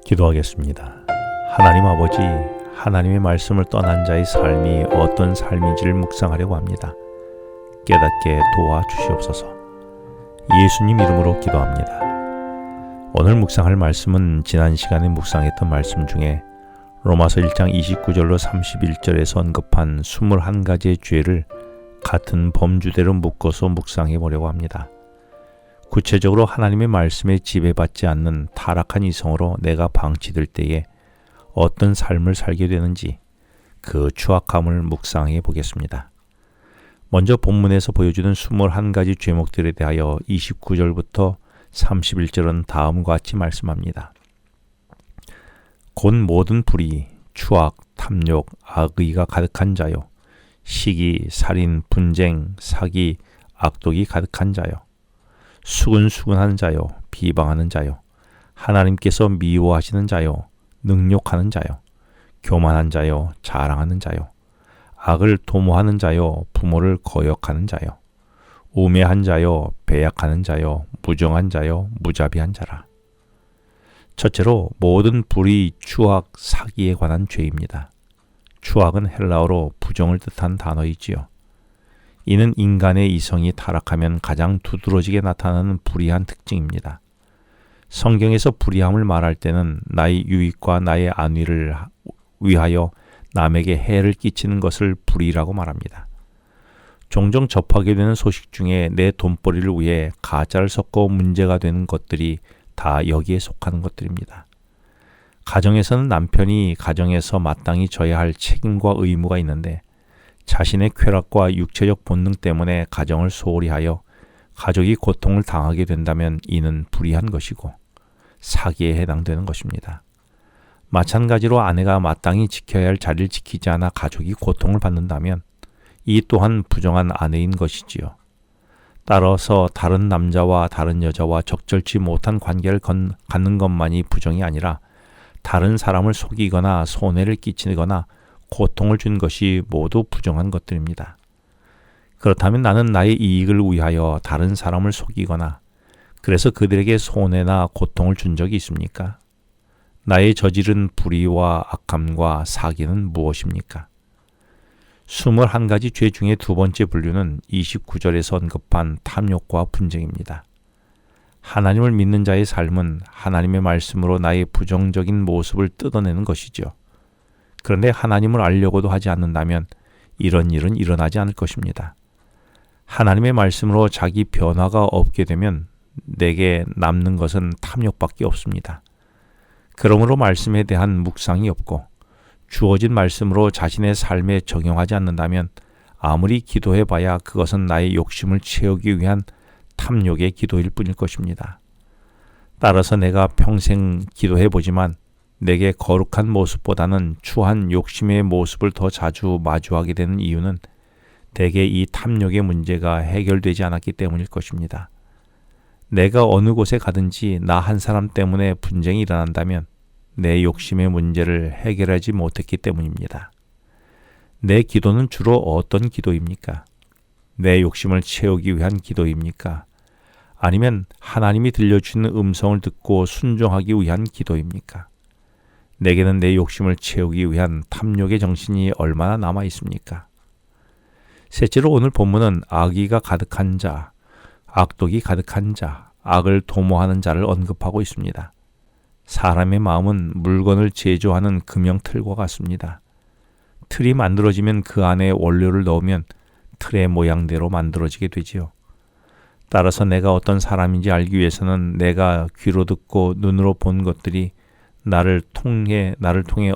기도하겠습니다. 하나님 아버지, 하나님의 말씀을 떠난 자의 삶이 어떤 삶인지를 묵상하려고 합니다. 깨닫게 도와주시옵소서. 예수님 이름으로 기도합니다. 오늘 묵상할 말씀은 지난 시간에 묵상했던 말씀 중에 로마서 1장 29절로 31절에서 언급한 21가지의 죄를 같은 범주대로 묶어서 묵상해 보려고 합니다. 구체적으로 하나님의 말씀에 지배받지 않는 타락한 이성으로 내가 방치될 때에 어떤 삶을 살게 되는지 그 추악함을 묵상해 보겠습니다. 먼저 본문에서 보여주는 21가지 죄목들에 대하여 29절부터 31절은 다음과 같이 말씀합니다. 곧 모든 불의, 추악, 탐욕, 악의가 가득한 자요. 시기, 살인, 분쟁, 사기, 악독이 가득한 자요. 수근수근한 자요, 비방하는 자요, 하나님께서 미워하시는 자요, 능욕하는 자요, 교만한 자요, 자랑하는 자요, 악을 도모하는 자요, 부모를 거역하는 자요, 우매한 자요, 배약하는 자요, 무정한 자요, 무자비한 자라. 첫째로 모든 불의, 추악, 사기에 관한 죄입니다. 추악은 헬라어로 부정을 뜻한 단어이지요. 이는 인간의 이성이 타락하면 가장 두드러지게 나타나는 불의한 특징입니다. 성경에서 불의함을 말할 때는 나의 유익과 나의 안위를 위하여 남에게 해를 끼치는 것을 불의라고 말합니다. 종종 접하게 되는 소식 중에 내 돈벌이를 위해 가짜를 섞어 문제가 되는 것들이 다 여기에 속하는 것들입니다. 가정에서는 남편이 가정에서 마땅히 져야 할 책임과 의무가 있는데 자신의 쾌락과 육체적 본능 때문에 가정을 소홀히 하여 가족이 고통을 당하게 된다면 이는 불의한 것이고 사기에 해당되는 것입니다. 마찬가지로 아내가 마땅히 지켜야 할 자리를 지키지 않아 가족이 고통을 받는다면 이 또한 부정한 아내인 것이지요. 따라서 다른 남자와 다른 여자와 적절치 못한 관계를 갖는 것만이 부정이 아니라 다른 사람을 속이거나 손해를 끼치거나 고통을 준 것이 모두 부정한 것들입니다. 그렇다면 나는 나의 이익을 위하여 다른 사람을 속이거나 그래서 그들에게 손해나 고통을 준 적이 있습니까? 나의 저지른 불의와 악함과 사기는 무엇입니까? 21가지 죄 중에 두 번째 분류는 29절에서 언급한 탐욕과 분쟁입니다. 하나님을 믿는 자의 삶은 하나님의 말씀으로 나의 부정적인 모습을 뜯어내는 것이죠. 그런데 하나님을 알려고도 하지 않는다면 이런 일은 일어나지 않을 것입니다. 하나님의 말씀으로 자기 변화가 없게 되면 내게 남는 것은 탐욕밖에 없습니다. 그러므로 말씀에 대한 묵상이 없고 주어진 말씀으로 자신의 삶에 적용하지 않는다면 아무리 기도해봐야 그것은 나의 욕심을 채우기 위한 탐욕의 기도일 뿐일 것입니다. 따라서 내가 평생 기도해보지만 내게 거룩한 모습보다는 추한 욕심의 모습을 더 자주 마주하게 되는 이유는 대개 이 탐욕의 문제가 해결되지 않았기 때문일 것입니다. 내가 어느 곳에 가든지 나 한 사람 때문에 분쟁이 일어난다면 내 욕심의 문제를 해결하지 못했기 때문입니다. 내 기도는 주로 어떤 기도입니까? 내 욕심을 채우기 위한 기도입니까? 아니면 하나님이 들려주는 음성을 듣고 순종하기 위한 기도입니까? 내게는 내 욕심을 채우기 위한 탐욕의 정신이 얼마나 남아 있습니까? 셋째로 오늘 본문은 악의가 가득한 자, 악독이 가득한 자, 악을 도모하는 자를 언급하고 있습니다. 사람의 마음은 물건을 제조하는 금형틀과 같습니다. 틀이 만들어지면 그 안에 원료를 넣으면 틀의 모양대로 만들어지게 되지요. 따라서 내가 어떤 사람인지 알기 위해서는 내가 귀로 듣고 눈으로 본 것들이 나를 통해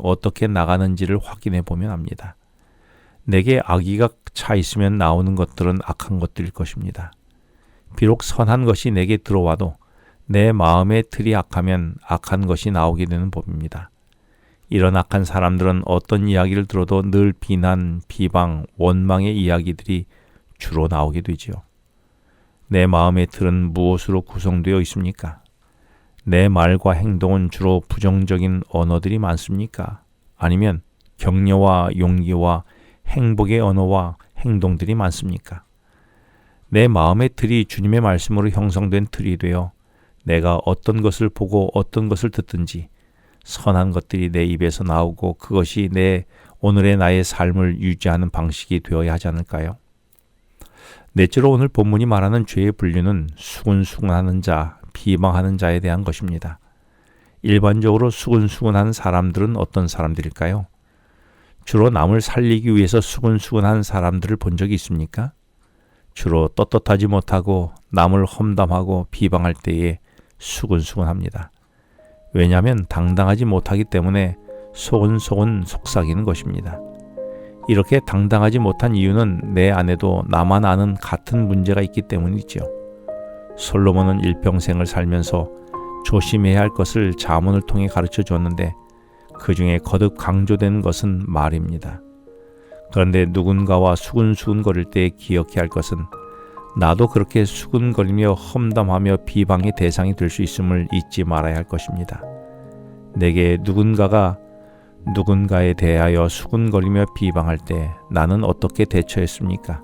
어떻게 나가는지를 확인해 보면 압니다. 내게 악의가 차 있으면 나오는 것들은 악한 것들일 것입니다. 비록 선한 것이 내게 들어와도 내 마음의 틀이 악하면 악한 것이 나오게 되는 법입니다. 이런 악한 사람들은 어떤 이야기를 들어도 늘 비난, 비방, 원망의 이야기들이 주로 나오게 되지요. 내 마음의 틀은 무엇으로 구성되어 있습니까? 내 말과 행동은 주로 부정적인 언어들이 많습니까? 아니면 격려와 용기와 행복의 언어와 행동들이 많습니까? 내 마음의 틀이 주님의 말씀으로 형성된 틀이 되어 내가 어떤 것을 보고 어떤 것을 듣든지 선한 것들이 내 입에서 나오고 그것이 내 오늘의 나의 삶을 유지하는 방식이 되어야 하지 않을까요? 넷째로 오늘 본문이 말하는 죄의 분류는 수근수근하는 자, 비방하는 자에 대한 것입니다. 일반적으로 수근수근한 사람들은 어떤 사람들일까요? 주로 남을 살리기 위해서 수근수근한 사람들을 본 적이 있습니까? 주로 떳떳하지 못하고 남을 험담하고 비방할 때에 수근수근합니다. 왜냐하면 당당하지 못하기 때문에 속은 속삭이는 것입니다. 이렇게 당당하지 못한 이유는 내 안에도 나만 아는 같은 문제가 있기 때문이지요. 솔로몬은 일평생을 살면서 조심해야 할 것을 잠언을 통해 가르쳐 주었는데 그 중에 거듭 강조된 것은 말입니다. 그런데 누군가와 수근수근거릴 때 기억해야 할 것은 나도 그렇게 수근거리며 험담하며 비방의 대상이 될 수 있음을 잊지 말아야 할 것입니다. 내게 누군가에 대하여 수근거리며 비방할 때 나는 어떻게 대처했습니까?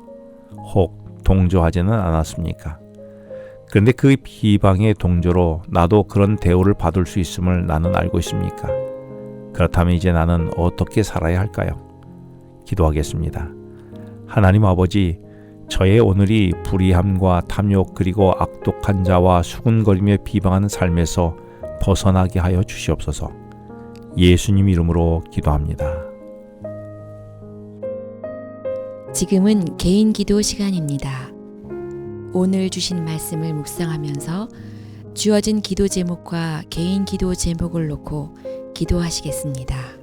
혹 동조하지는 않았습니까? 그런데 그 비방의 동조로 나도 그런 대우를 받을 수 있음을 나는 알고 있습니까? 그렇다면 이제 나는 어떻게 살아야 할까요? 기도하겠습니다. 하나님 아버지, 저의 오늘이 불의함과 탐욕 그리고 악독한 자와 수군거리며 비방하는 삶에서 벗어나게 하여 주시옵소서. 예수님 이름으로 기도합니다. 지금은 개인 기도 시간입니다. 오늘 주신 말씀을 묵상하면서 주어진 기도 제목과 개인 기도 제목을 놓고 기도하시겠습니다.